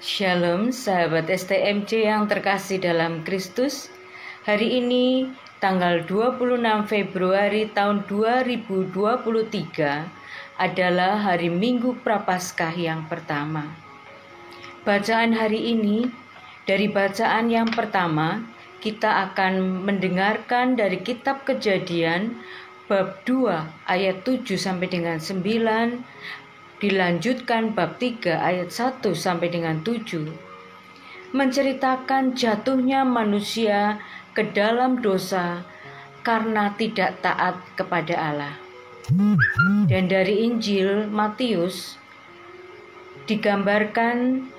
Shalom sahabat STMC yang terkasih dalam Kristus. Hari ini tanggal 26 Februari tahun 2023 adalah hari Minggu Prapaskah yang pertama. Bacaan hari ini, dari bacaan yang pertama kita akan mendengarkan dari kitab Kejadian bab 2 ayat 7 sampai dengan 9, dilanjutkan bab 3 ayat 1 sampai dengan 7, menceritakan jatuhnya manusia ke dalam dosa karena tidak taat kepada Allah. Dan dari Injil Matius digambarkan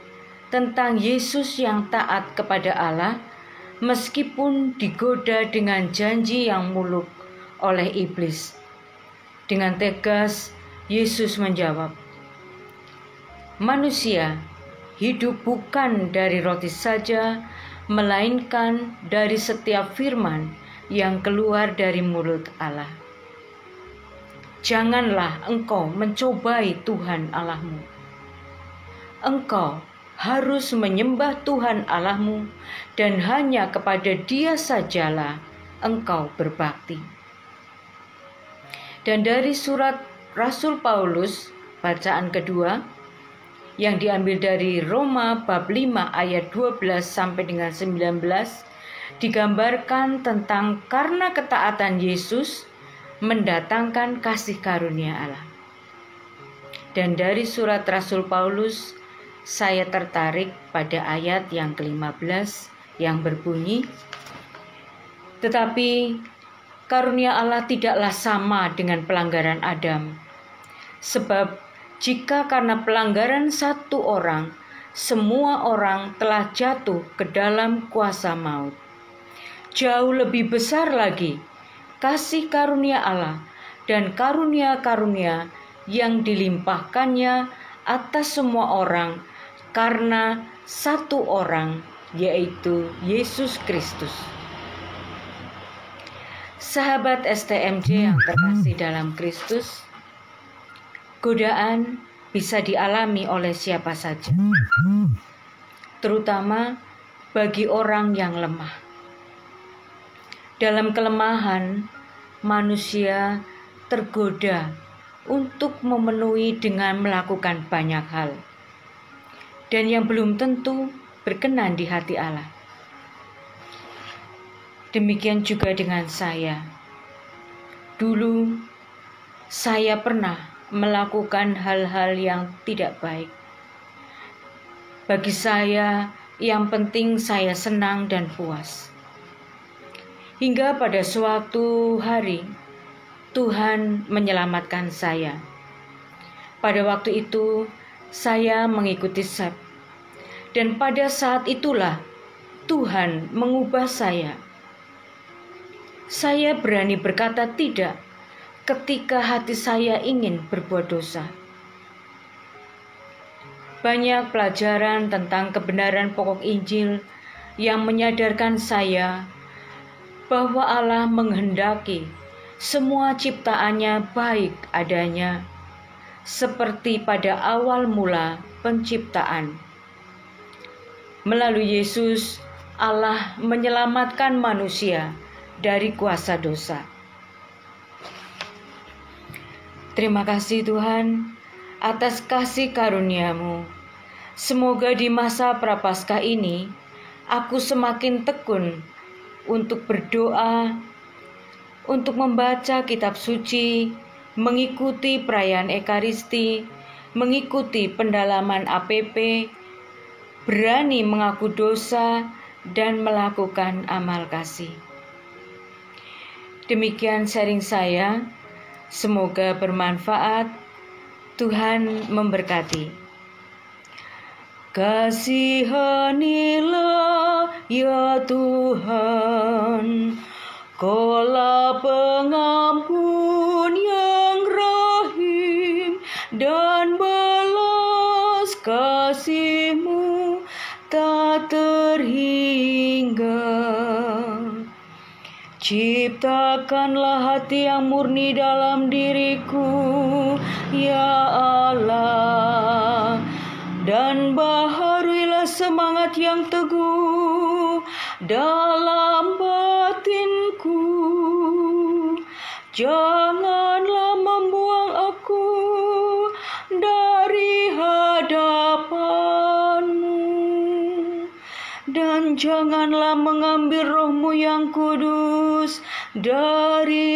tentang Yesus yang taat kepada Allah meskipun digoda dengan janji yang muluk oleh iblis. Dengan tegas Yesus menjawab, "Manusia hidup bukan dari roti saja, melainkan dari setiap firman yang keluar dari mulut Allah. Janganlah engkau mencobai Tuhan Allahmu. Engkau harus menyembah Tuhan Allahmu dan hanya kepada Dia sajalah engkau berbakti." Dan dari surat Rasul Paulus, bacaan kedua, yang diambil dari Roma bab 5 ayat 12 sampai dengan 19, digambarkan tentang karena ketaatan Yesus mendatangkan kasih karunia Allah. Dan dari surat Rasul Paulus, saya tertarik pada ayat yang ke-15 yang berbunyi, "Tetapi karunia Allah tidaklah sama dengan pelanggaran Adam, sebab jika karena pelanggaran satu orang, semua orang telah jatuh ke dalam kuasa maut, jauh lebih besar lagi kasih karunia Allah dan karunia-karunia yang dilimpahkannya atas semua orang karena satu orang, yaitu Yesus Kristus." Sahabat STMJ yang terkasih dalam Kristus, godaan bisa dialami oleh siapa saja, terutama bagi orang yang lemah. Dalam kelemahan, manusia tergoda untuk memenuhi dengan melakukan banyak hal, dan yang belum tentu berkenan di hati Allah. Demikian juga dengan saya. Dulu saya pernah melakukan hal-hal yang tidak baik. Bagi saya, yang penting saya senang dan puas. Hingga pada suatu hari, Tuhan menyelamatkan saya. Pada waktu itu, saya mengikuti Sep. Dan pada saat itulah, Tuhan mengubah saya. Saya berani berkata tidak ketika hati saya ingin berbuat dosa. Banyak pelajaran tentang kebenaran pokok Injil yang menyadarkan saya bahwa Allah menghendaki semua ciptaannya baik adanya, seperti pada awal mula penciptaan. Melalui Yesus, Allah menyelamatkan manusia dari kuasa dosa. Terima kasih Tuhan atas kasih karunia-Mu. Semoga di masa Prapaskah ini aku semakin tekun untuk berdoa, untuk membaca kitab suci, mengikuti perayaan Ekaristi, mengikuti pendalaman APP, berani mengaku dosa, dan melakukan amal kasih. Demikian sharing saya, semoga bermanfaat. Tuhan memberkati. Kasihanilah ya Tuhan, Kaulah pengampun yang rahim, dan balas kasih-Mu tak terhingga. Ciptakanlah hati yang murni dalam diriku, ya Allah, dan baharuilah semangat yang teguh dalam batinku. Janganlah membuang aku dari hadapan-Mu, dan janganlah mengambil Roh-Mu yang kudus daripadaku.